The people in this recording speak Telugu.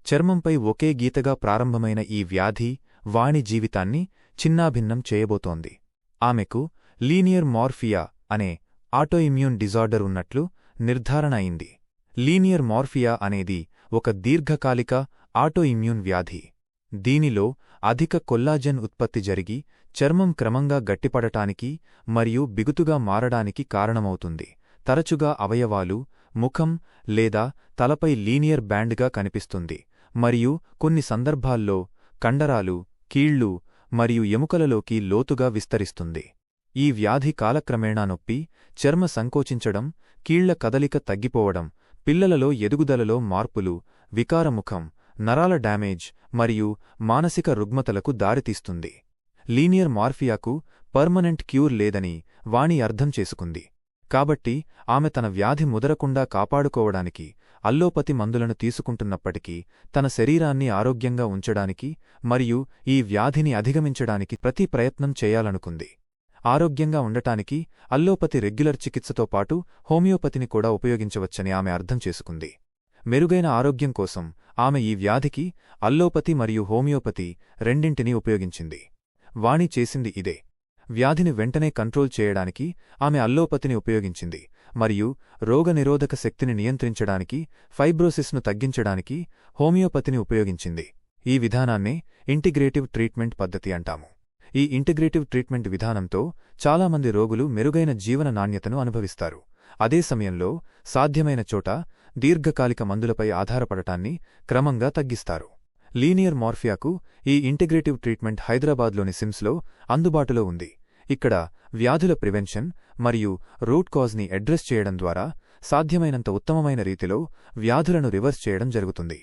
చర్మంపై ఒకే గీతగా ప్రారంభమైన ఈ వ్యాధి వాణి జీవితాన్ని చిన్నాభిన్నం చేయబోతోంది. ఆమెకు లీనియర్ మార్ఫియా అనే ఆటోఇమ్యూన్ డిజార్డర్ ఉన్నట్లు నిర్ధారణ అయింది. లీనియర్ మార్ఫియా అనేది ఒక దీర్ఘకాలిక ఆటోఇమ్యూన్ వ్యాధి. దీనిలో అధిక కొల్లాజెన్ ఉత్పత్తి జరిగి చర్మం క్రమంగా గట్టిపడటానికి మరియు బిగుతుగా మారడానికి కారణమవుతుంది. తరచుగా అవయవాలు, ముఖం లేదా తలపై లీనియర్ బ్యాండ్గా కనిపిస్తుంది మరియు కొన్ని సందర్భాల్లో కండరాలు, కీళ్లు మరియు ఎముకలలోకి లోతుగా విస్తరిస్తుంది. ఈ వ్యాధి కాలక్రమేణా నొప్పి, చర్మ సంకోచించడం, కీళ్ల కదలిక తగ్గిపోవడం, పిల్లలలో ఎదుగుదలలో మార్పులు, వికారముఖం, నరాల డ్యామేజ్ మరియు మానసిక రుగ్మతలకు దారితీస్తుంది. లీనియర్ మార్ఫియాకు పర్మనెంట్ క్యూర్ లేదని వాణి అర్థం చేసుకుంది. కాబట్టి ఆమె తన వ్యాధి ముదరకుండా కాపాడుకోవడానికి అల్లోపతి మందులను తీసుకుంటున్నప్పటికీ తన శరీరాన్ని ఆరోగ్యంగా ఉంచడానికి మరియు ఈ వ్యాధిని అధిగమించడానికి ప్రతి ప్రయత్నం చేయాలనుకుంది. ఆరోగ్యంగా ఉండటానికి అల్లోపతి రెగ్యులర్ చికిత్సతో పాటు హోమియోపతిని కూడా ఉపయోగించవచ్చని ఆమె అర్థం చేసుకుంది. మెరుగైన ఆరోగ్యం కోసం ఆమె ఈ వ్యాధికి అల్లోపతి మరియు హోమియోపతి రెండింటినీ ఉపయోగించింది. వాణి చేసింది ఇదే. వ్యాధిని వెంటనే కంట్రోల్ చేయడానికి ఆమె అల్లోపతిని ఉపయోగించింది మరియు రోగనిరోధక శక్తిని నియంత్రించడానికి, ఫైబ్రోసిస్ను తగ్గించడానికి హోమియోపతిని ఉపయోగించింది. ఈ విధానాన్నే ఇంటిగ్రేటివ్ ట్రీట్మెంట్ పద్ధతి అంటాము. ఈ ఇంటిగ్రేటివ్ ట్రీట్మెంట్ విధానంతో చాలామంది రోగులు మెరుగైన జీవన నాణ్యతను అనుభవిస్తారు. అదే సమయంలో సాధ్యమైన చోట దీర్ఘకాలిక మందులపై ఆధారపడటాన్ని క్రమంగా తగ్గిస్తారు. లీనియర్ మార్ఫియాకు ఈ ఇంటిగ్రేటివ్ ట్రీట్మెంట్ హైదరాబాద్లోని సిమ్స్లో అందుబాటులో ఉంది. ఇక్కడ వ్యాధుల ప్రివెన్షన్ మరియు రూట్ కాజ్ని అడ్రస్ చేయడం ద్వారా సాధ్యమైనంత ఉత్తమమైన రీతిలో వ్యాధులను రివర్స్ చేయడం జరుగుతుంది.